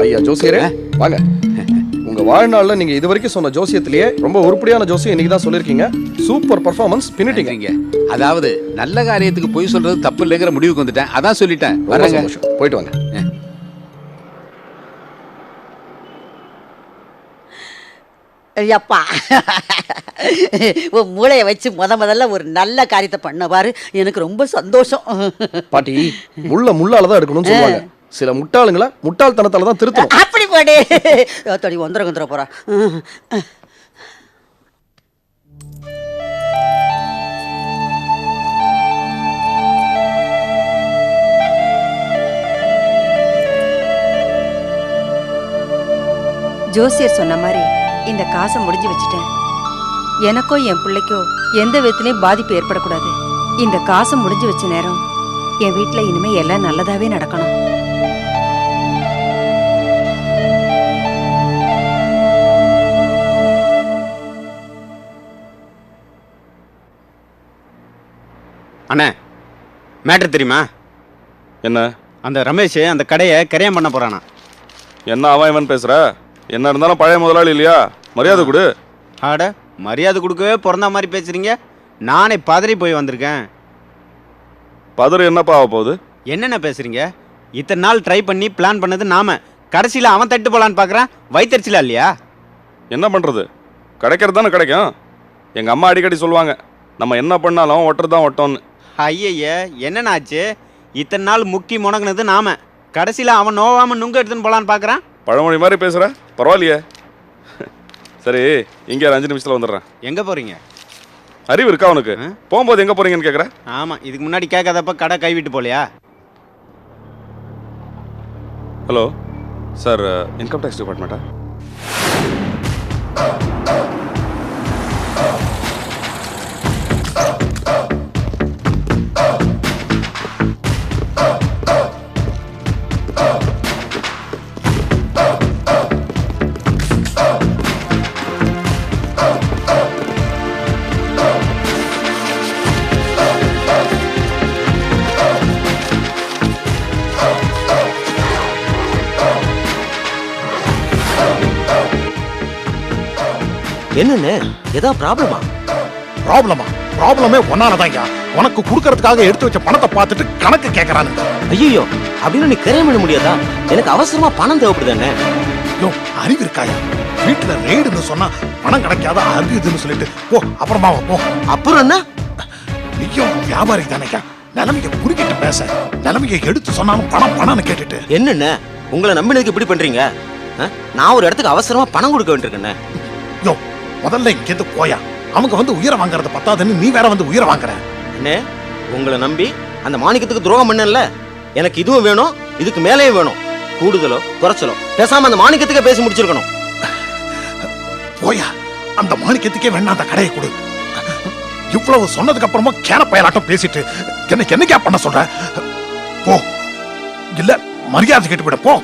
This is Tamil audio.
ஐயா ஜோசியரே வாங்க. உங்க வாழ்நாள்ல நீங்க இது வரைக்கும் சொன்ன ஜோசியத்திலேயே ரொம்ப உருப்படியான ஜோசியம் இன்னைக்கு தான் சொல்லிருக்கீங்க. சூப்பர் பர்ஃபார்மன்ஸ், பின்னிட்டீங்க. அதாவது நல்ல காரியத்துக்கு பொய் சொல்றது தப்பு இல்லைங்கிற முடிவுக்கு வந்துட்டேன். அதான் சொல்லிட்டேன். வரங்க, போயிட்டு வாங்க. ஐயப்பா, உன் மூளையை வச்சு முதல்ல ஒரு நல்ல காரியத்தை பண்ண பாரு. எனக்கு ரொம்ப சந்தோஷம். பாட்டி, முள்ளாலதான் எடுக்கணும்னு சொல்லுவாங்க. சில முட்டாளுங்களை முட்டாள்தனத்தால தான் திருத்தணும். அப்படி போடு. தடி வந்துட போறா. ஜோசியர் சொன்ன மாதிரி இந்த காசை முடிஞ்சு வச்சுட்டேன். எனக்கோ என் பிள்ளைக்கோ எந்த விதத்துலையும் பாதிப்பு ஏற்படக்கூடாது. இந்த காசை முடிஞ்சு வச்ச நேரம் என் வீட்டில் இனிமே எல்லாம் நல்லதாவே நடக்கணும். அண்ணே, மேட்ரு தெரியுமா? என்ன? அந்த ரமேஷ் அந்த கடையை கரையம் பண்ண போறானா? என்ன அவன் பேசுற? என்ன இருந்தாலும் பழைய முதலாளி இல்லையா? மரியாதை கொடு. ஆட, மரியாதை கொடுக்கவே பிறந்த மாதிரி பேசுறீங்க. நானே பதறி போய் வந்திருக்கேன். பதறு என்னப்பா ஆக போகுது? என்னென்ன பேசுறீங்க? இத்தனை நாள் ட்ரை பண்ணி பிளான் பண்ணது நாம, கடைசியில் அவன் தட்டு போலான்னு பார்க்குறான். வயிற்றுச்சலா இல்லையா? என்ன பண்ணுறது? கிடைக்கிறது தானே கிடைக்கும். எங்கள் அம்மா அடிக்கடி சொல்லுவாங்க, நம்ம என்ன பண்ணாலும் ஒட்டுறது தான் ஒட்டோன்னு. ஐய, என்னென்னாச்சு? இத்தனை நாள் முக்கி முடங்கினது நாம, கடைசியில் அவன் நோவாமல் நுங்க எடுத்துன்னு போலான்னு பார்க்குறான். பழமொழி மாதிரி பேசுகிற? பரவாயில்லையே. சரி, இங்கே 5 நிமிஷத்தில் வந்துடுறேன். எங்கே போகிறீங்க? அறிவு இருக்கா உனக்கு? போகும்போது எங்கே போகிறீங்கன்னு கேட்குறேன். ஆமாம், இதுக்கு முன்னாடி கேட்காதப்ப கடை கைவிட்டு போலையா? ஹலோ சார், இன்கம் டேக்ஸ் டிபார்ட்மெண்ட்டா? என்னன்னு ஏதோ ப்ராப்ளமா? ப்ராப்ளமே ஒன்னாலதாங்க. உனக்கு கொடுக்கறதுக்காக எடுத்து வச்ச பணத்தை பார்த்துட்டு கணக்கு கேட்கறானுங்க. ஐயோ, அப்படின்னு நீ கரையம் பண்ண முடியாதா? எனக்கு அவசரமா பணம் தேவைப்படுது. யோ, அறிவு இருக்காயா? வீட்டுல ரெய்டுன்னு சொன்னா பணம் கிடைக்காத அது இதுன்னு சொல்லிட்டு போ, அப்புறமா போ. அப்புறம் என்ன? நீயும் வியாபாரி தானேக்கா, நிலைமையை புரிக்கிட்டு பேச. நிலைமையை எடுத்து சொன்னாலும் பணம்னு கேட்டுட்டு என்னென்ன உங்களை நம்பினதுக்கு இப்படி பண்றீங்க? நான் ஒரு இடத்துக்கு அவசரமா பணம் கொடுக்க வேண்டியிருக்கேன்னு. யோ, முதல்ல இங்கேருந்து போயா. அவங்க வந்து உயிரை வாங்குறது பத்தாதுன்னு நீ வேற வந்து உயிரை வாங்குற. அண்ணே, உங்களை நம்பி அந்த மாணிக்கத்துக்கு துரோகம் பண்ணல. எனக்கு இதுவும் வேணும், இதுக்கு மேலேயும் வேணும். கூடுதலோ குறைச்சலோ பேசாம அந்த மாணிக்கத்துக்கே பேசி முடிச்சிருக்கணும். போயா, அந்த மாணிக்கத்துக்கே வேணா அந்த கடையை கொடு. இவ்வளவு சொன்னதுக்கு அப்புறமா கேன பயலாட்டம் பேசிட்டு என்ன பண்ண சொல்ற? போ, இல்ல மரியாதை கேட்டு விட போ.